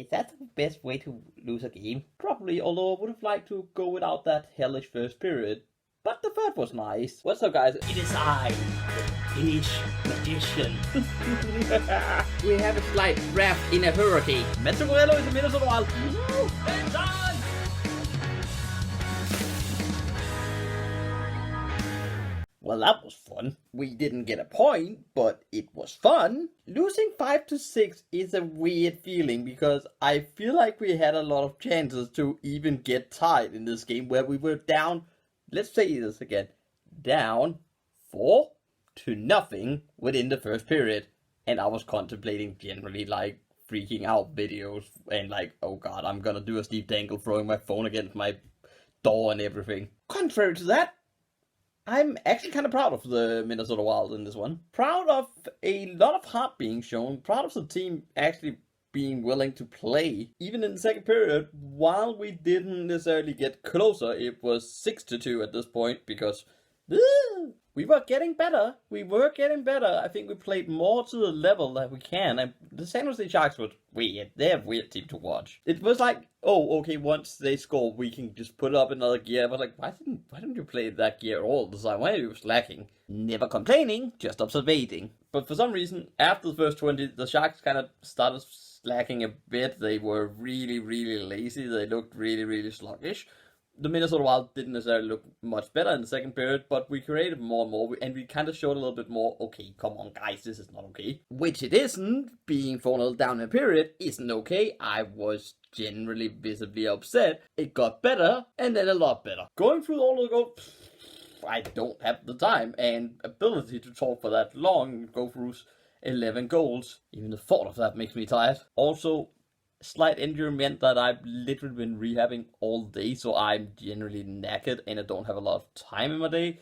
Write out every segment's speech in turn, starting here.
is that the best way to lose a game? Probably, although I would have liked to go without that hellish first period. But the third was nice. What's up, guys? It is I, the Fish Magician. We have a slight draft in a hurricane. Metro Morello is a Minnesota Wild. It's on! Well, that was fun. We didn't get a point, but it was fun. Losing 5-6 is a weird feeling because I feel like we had a lot of chances to even get tied in this game where we were down, let's say this again, down 4-0 within the first period. And I was contemplating generally like freaking out videos and like, oh god, I'm gonna do a Steve Dangle throwing my phone against my door and everything. Contrary to that, I'm actually kind of proud of the Minnesota Wild in this one. Proud of a lot of heart being shown. Proud of the team actually being willing to play. Even in the second period, while we didn't necessarily get closer, it was 6-2 at this point because we were getting better. I think we played more to the level that we can. And the San Jose Sharks was weird. They're a weird team to watch. It was like, oh, okay, once they score, we can just put it up another gear. I was like, why didn't you play that gear all the time? Why are you slacking? Never complaining, just observing. But for some reason, after the first 20, the Sharks kind of started slacking a bit. They were really, really lazy. They looked really, really sluggish. The Minnesota Wild didn't necessarily look much better in the second period, but we created more and more, and we kind of showed a little bit more, okay, come on guys, this is not okay. Which it isn't. Being 4-0 down in a period isn't okay. I was generally visibly upset. It got better, and then a lot better. Going through all of the goals, I don't have the time and ability to talk for that long and go through 11 goals. Even the thought of that makes me tired. Also, slight injury meant that I've literally been rehabbing all day, so I'm generally knackered and I don't have a lot of time in my day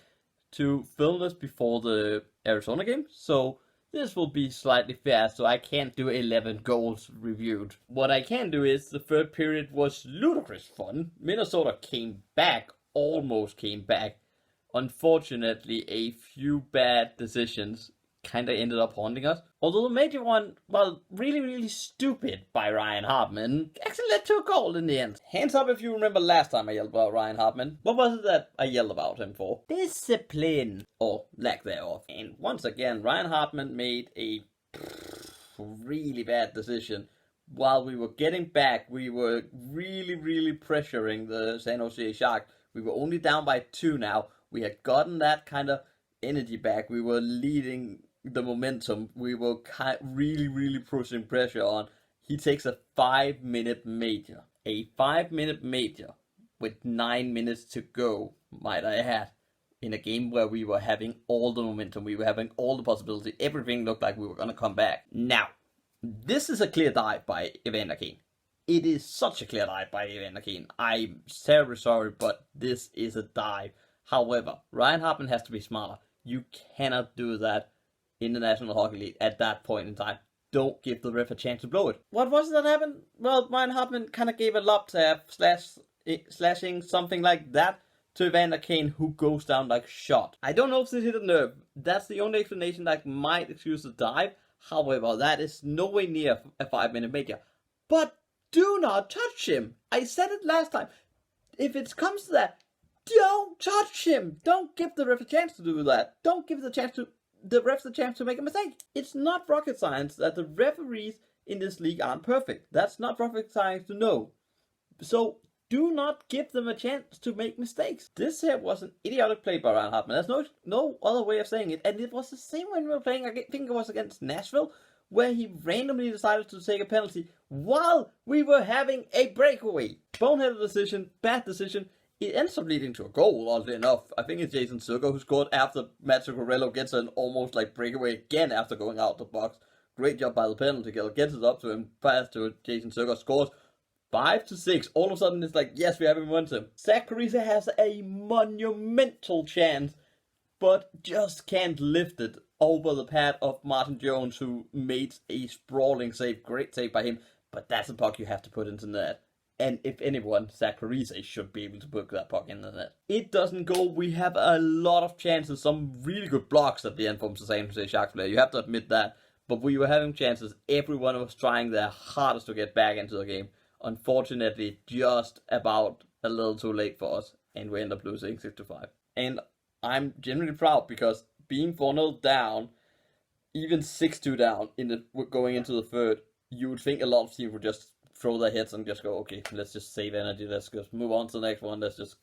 to film this before the Arizona game. So this will be slightly fast, so I can't do 11 goals reviewed. What I can do is the third period was ludicrous fun. Minnesota came back, almost came back. Unfortunately, a few bad decisions kind of ended up haunting us. Although the major one, well, really, really stupid by Ryan Hartman, actually led to a goal in the end. Hands up if you remember last time I yelled about Ryan Hartman. What was it that I yelled about him for? Discipline. Or lack thereof. And once again, Ryan Hartman made a really bad decision. While we were getting back, we were really, really pressuring the San Jose Sharks. We were only down by 2 now. We had gotten that kind of energy back. We were leading the momentum. We were really, really pushing pressure on. He takes a 5-minute major. A 5-minute major with 9 minutes to go, might I add, in a game where we were having all the momentum. We were having all the possibility. Everything looked like we were going to come back. Now, this is a clear dive by Evander Kane. It is such a clear dive by Evander Kane. I'm terribly sorry, but this is a dive. However, Ryan Hartman has to be smarter. You cannot do that in the National Hockey League at that point in time. Don't give the ref a chance to blow it. What was it that happened? Well, Ryan Hartman kind of gave a lob tap, slashing something like that to Evander Kane, who goes down like shot. I don't know if this hit a nerve. That's the only explanation that might excuse the dive. However, that is nowhere near a 5-minute major. But do not touch him. I said it last time. If it comes to that, don't touch him. Don't give the ref a chance to do that. Don't give the refs a chance to make a mistake. It's not rocket science that the referees in this league aren't perfect. That's not rocket science to know. So do not give them a chance to make mistakes. This here was an idiotic play by Ryan Hartman. There's no other way of saying it. And it was the same when we were playing, I think it was against Nashville, where he randomly decided to take a penalty while we were having a breakaway. Boneheaded decision, bad decision. It ends up leading to a goal, oddly enough. I think it's Jason Zucker who scored after Matthew Corello gets an almost like breakaway again after going out the box. Great job by the penalty killer. Gets it up to him, pass to Jason Zucker, scores 5-6. All of a sudden it's like, yes, we have momentum. Zach Parise has a monumental chance, but just can't lift it over the pad of Martin Jones, who made a sprawling save. Great save by him, but that's a puck you have to put into net. And if anyone, Zach Parise should be able to put that puck in the net. It doesn't go. We have a lot of chances, some really good blocks at the end from the San Jose Sharks player. You have to admit that. but we were having chances. Everyone was trying their hardest to get back into the game. Unfortunately, just about a little too late for us, and we end up losing 6-5. And I'm genuinely proud because being 4-0 down, even 6-2 down going into the third, you would think a lot of teams would just throw their heads and just go, okay, let's just save energy, let's just move on to the next one, let's just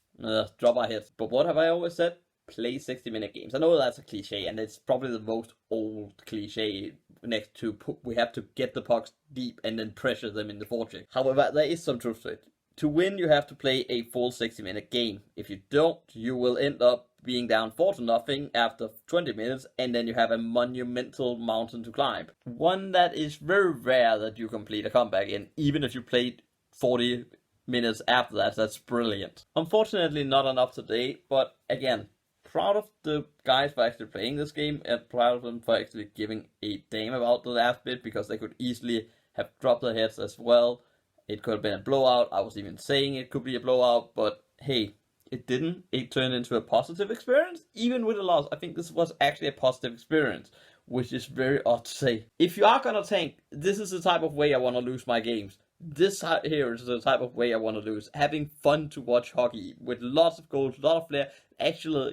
drop our heads. But what have I always said? Play 60-minute games. I know that's a cliche, and it's probably the most old cliche next to we have to get the pucks deep and then pressure them in the forecheck. However, there is some truth to it. To win, you have to play a full 60-minute game. If you don't, you will end up being down 4-0 after 20 minutes, and then you have a monumental mountain to climb. One that is very rare that you complete a comeback in, even if you played 40 minutes after that. That's brilliant. Unfortunately, not enough today, but again, proud of the guys for actually playing this game, and proud of them for actually giving a damn about the last bit, because they could easily have dropped their heads as well. It could have been a blowout. I was even saying it could be a blowout, but hey, it didn't. It turned into a positive experience, even with a loss. I think this was actually a positive experience, which is very odd to say. If you are gonna tank, this is the type of way I want to lose my games. This here is the type of way I want to lose. Having fun to watch hockey with lots of goals, a lot of flair, actual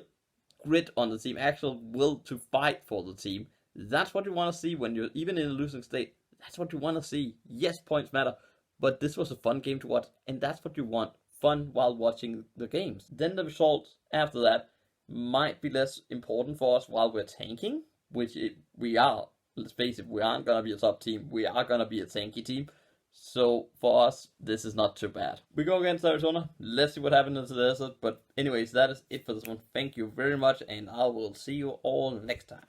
grit on the team, actual will to fight for the team. That's what you want to see when you're even in a losing state. That's what you want to see. Yes, points matter, but this was a fun game to watch, and that's what you want. Fun while watching the games. Then the results after that might be less important for us while we're tanking, which we are. Let's face it, we aren't going to be a top team. We are going to be a tanky team. So for us, this is not too bad. We go against Arizona. Let's see what happens in the desert. But anyways, that is it for this one. Thank you very much, and I will see you all next time.